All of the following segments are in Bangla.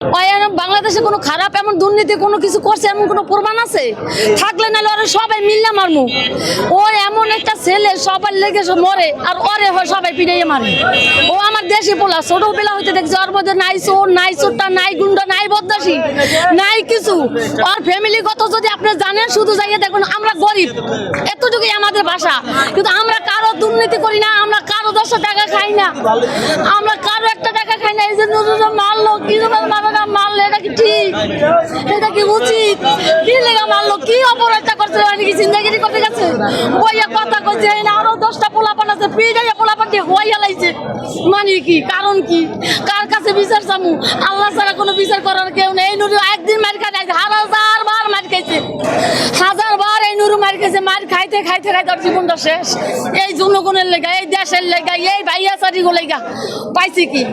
বাংলাদেশে কোনো খারাপ এমন দুর্নীতি কোনো কিছু করছে এমন কোনো প্রমাণ আছে? থাকলে না ওরা সবাই মিললে মারমু। ও এমন একটা ছেলে সবার লেগে মরে আর ওরে হয় সবাই পিড়াইয়ে মারে। ও আমার দেশি পোলা, ছোটবেলা হইতে দেখছি ওর মধ্যে নাই চোর, নাই চোরটা, নাই গুন্ডা, নাই বদমাশি, নাই কিছু। ওর ফ্যামিলিগত যদি আপনি জানেন শুধু যাইয়ে দেখুন, আমরা গরিব, এতটুকুই আমাদের ভাষা, কিন্তু আমরা কারো দুর্নীতি করি না, আমরা কারো 10 টাকা খাই না, আমরা কারো 1 টাকা খাই না। এই যে নুরুরা মারলো, কি মারাটা মারলো, এটা কি ঠিক? এটা কি উচিত? কি লেগা মারলো? কি অপরাধটা করছে? মানে কি জিন্দাগিরি করতে গেছে? বইয়া কথা কইছে, আরো 10টা পোলাপান আছে, পিড়াইয়া পোলাপান দিয়ে হইয়া লাইছে। মানে কি? কারণ কি? কার কাছে বিচার চামু? আল্লাহ ছাড়া কোনো বিচার করার কেউ নেই। এই নুরু একদিন মার খাই, 1000 বার মার খাইছে, 1000 বার এই নুরু মার খাইছে। মার খাইতে খাইতে খাইতে ওর জীবনটা শেষ। এই জনগণের লেগা, এই দেশের লেগা, এই ভাইয়া চারিগো লেগা পাইছে কি?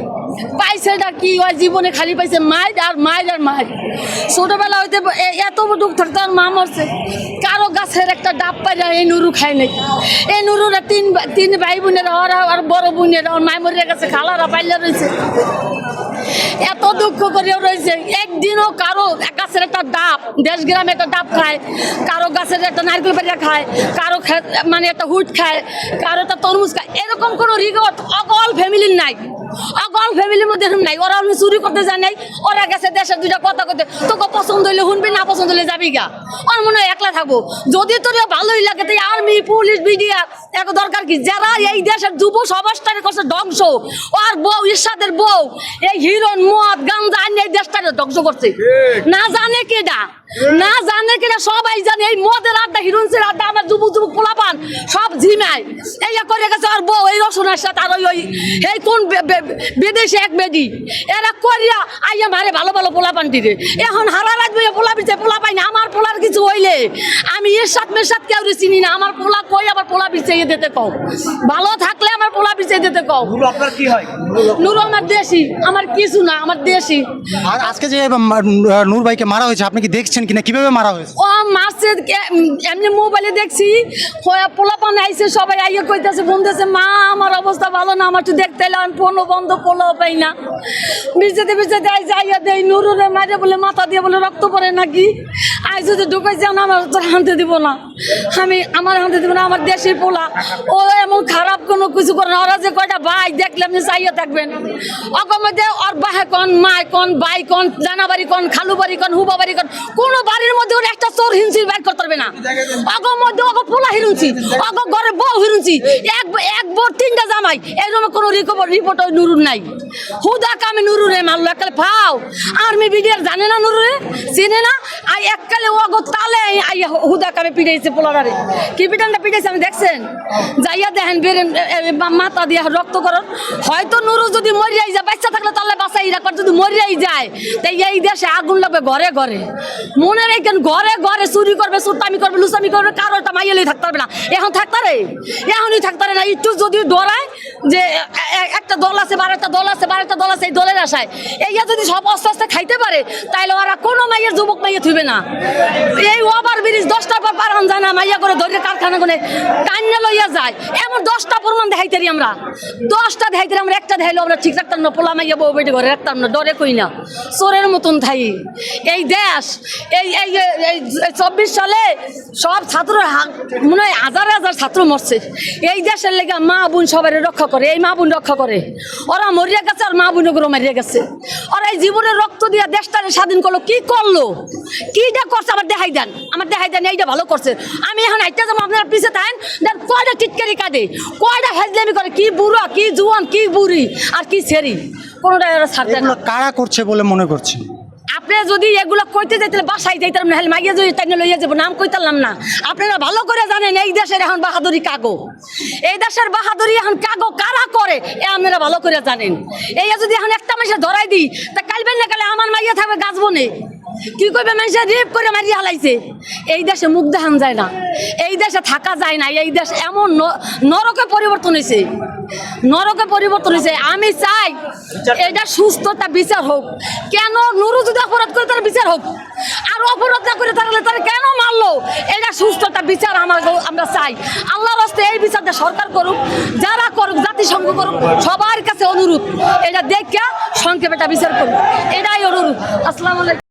পাইছেটা কি? ওই জীবনে খালি পাইছে মায়ের আর মায়ের আর মায়ের। ছোটবেলা হইতে এত দুঃখ থাকতো আর মা মরছে, কারো গাছের একটা ডাব পাইরা এই নুরু খায় নাই। এই নুরুরা তিন ভাই বোনেরা, ওরা আর বড় বোনেরা, ওর মায় মরিয়া গেছে, খালারা পাইলে রয়েছে, এত দুঃখ করেও রয়েছে। একদিনও কারো গাছের একটা ডাব, দেশ গ্রামে একটা ডাব খায়, কারো গাছের একটা নারকেল পাড়িয়া খায়, কারো মানে একটা হুট খায়, কারো একটা তরমুজ খায়, এরকম কোনো রিগত অকল ফ্যামিলির নাই, অকল ফ্যামিলির মধ্যে নাই। ওরা চুরি করতে যায় নাই, ওরা গেছে দেশের 2টা কথা করতে, তোকে পছন্দ হইলে শুনবি, না পছন্দ হইলে যাবি গা। ওর মনে হয় একলা থাকবো। যদি তোর ভালোই লাগে তাই আর্মি, পুলিশ, মিডিয়া এক দরকার কি? যারা এই দেশের যুব সমাজটারে করছে ধ্বংস, ওর বউ, ইরশাদের বউ এই হিরোন, মদ, গাঞ্জা আইন এই দেশটারে ধ্বংস করছে। না জানে কেডা, না জানে কিনা? সবাই জানে এই মদের আড্ডা, হিরোইনের আড্ডা, আমার যুবক যুবক পোলাপান সব ঝিমায় এই করে গেছে। আর বউ এই রসুনের সাথে আর ওই এই কোন বিদেশে এক বেডি, এরা করিয়া আইয়া মারে ভালো ভালো পোলাপান দিলে। এখন হারা রাখবে পোলা পিছে, পোলা পাই না। আমার পোলার কিছু হইলে আমি এর সাথে মের সাথে কেউ চিনি না। আমার পোলা কই, আবার পোলা পিছিয়ে দিতে কও, ভালো থাকলে আমার পোলা পিছিয়ে দিতে কও। আপনার কি হয়? নুরু আমার দেশি, আমার কিছু না, আমার দেশি। আর আজকে যে নূর ভাইকে মারা হয়েছে, আপনি কি দেখছেন কিনা কিভাবে মারা হয়েছে? ও মারছে এমনি মোবাইলে দেখছি, পোলাপান আইছে, সবাই আইয়া কইতেছে, বলতেছে মা আমার অবস্থা ভালো না, আমার একটু দেখতে এলাম। আমি ফোনও বন্ধ, পোলাও পাই না, বিছাতে বিছাতে আইসে আইয়া দেয় নুরুরে মারে, বলে মাথা দিয়ে বলে রক্ত পড়ে নাকি। আই যদি ঢুকাইছে আমার তোর হানতে দিব না, আমি আমার হানতে দিব না, আমার দেশের পোলা। ও এমন খারাপ কোনো কিছু করে না। ওরা যে কয়টা ভাই দেখলে আপনি চাইয়া থাকবেন, অগর মধ্যে ওর বাহে কন, মায় কন, ভাই কন, জানাবাড়ি কন, খালু বাড়ি কন, হুবা বাড়ি কন, কোনো বাড়ির মধ্যে ওর একটা চোর হিংসি বাইর করতে পারবে না। অগর মধ্যে অগ পোলা হিরুঞ্চি, অগ ঘরে বউ হিরুঞ্চি, এক বোর 3টা জামাই, এরকম কোনো রিপোর্ট ওই নুরুর নাই। হুদা কামে নুরুরে মারলো এককালে ফাও। আর্মি বিডিআর জানে না নুরুরে, চিনে না। আর এককালে অগ তালে আইয়া হুদা কামে পিটাইছে পোলারে। কি পিটানটা পিটাইছে আমি দেখছেন? যাইয়া দেখেন বেরে মাথা দিয়ে রক্ত করন। হয়তো নুরু যদি মরিয়াই যায়, বাচ্চা থাকলে তাহলে বাঁচাই রাখার, যদি মরিয়াই যায় তাই এই দেশে আগুন লাগবে ঘরে ঘরে। মনে রেখেন, ঘরে ঘরে চুরি করবে, সুতামি করবে, লুচামি করবে, কারো একটা মাইয়ালেই থাকতে পারবে না। এখন থাকতারে, এখনই থাকতারে না। একটু যদি ডরায় যে একটা দল আছে, 12টা দল আছে, 12টা দল আছে, এই দলের আশায় এইয়া যদি সব আস্তে আস্তে খাইতে পারে, তাইলে ওরা কোনো মাইয়ের যুবক মাইয়া থুইবে না। এই ওভার ব্রিজ 10টার পর পার হন যায় না, মাইয়া করে ধরে কারখানা করে কান্না লইয়া যায়। এমন 10টা প্রমাণ দেখাইতারি আমরা, 10টা দেখাইতারি আমরা, একটা দেখাইলেও আমরা ঠিক রাখতাম না। পোলা মাইয়া বউ বেটে ঘরে রাখতাম না, ডরে কই না, চোরের মতন থাই। এই দেশ এই 24 সালে সব ছাত্র মনে হয় 1000 ছাত্র মরছে। এই দেশের লেগে মা বোন সবাই রক্ষা করে, এই মা বোন রক্ষা করে। ওরা মরিয়া গেছে আর মা বোনগুলো মারিয়া গেছে। ওরা এই জীবনের রক্ত দিয়ে দেশটারে স্বাধীন করলো। কি করলো, কিটা করছে আমার দেখাই দেন, আমার দেখাই দেন, এইটা ভালো করছে। আমি এখন একটা যেমন আপনারা পিছিয়ে থাকেন, দেন কয়টা টিটকারি কাটে, কয়টা হেজলামি করে, কি বুড়া, কি জুয়ান, কি বুড়ি আর কি ছেড়ি, কোনোটা ওরা ছাড়তে না। কারা করছে বলে মনে করছে? আপনি যদি এগুলো করতে যাইতে বাসায় যাইতাম না, হলে মাইয়া যদি তাই লইয়া যাবো, নাম কইতাম না। আপনারা ভালো করে জানেন এই দেশের এখন বাহাদুরি কাগো, এই দেশের বাহাদুরি এখন কাগো কারা করে এ আপনারা ভালো করে জানেন। এই যদি এখন একটা মাসে ধরাই দিই, তা কালবেন না কালে আমার মাইয়া থাকবে গাছ বনে, কি করবে? মানুষের রেপ করে মারিয়ে হালাইছে। এই দেশে মুখ দেখান যায় না, এই দেশে থাকা যায় না। এই দেশ এমন নরকে পরিবর্তন হয়েছে, নরকে পরিবর্তন হয়েছে। আমি চাই এটা সুস্থতা বিচার হোক। কেন নুরু যদি অপরাধ করে তার বিচার হোক, আর অপরাধ না করে থাকলে তারা কেন মারলো, এটা সুস্থতা বিচার আমরা চাই। আল্লাহর রাস্তে এই বিচারটা সরকার করুক, যারা করুক, জাতিসংঘ করুক, সবার কাছে অনুরোধ, এটা দেখা সংক্ষেপে একটা বিচার করুক, এটাই অনুরোধ। আসসালামু আলাইকুম।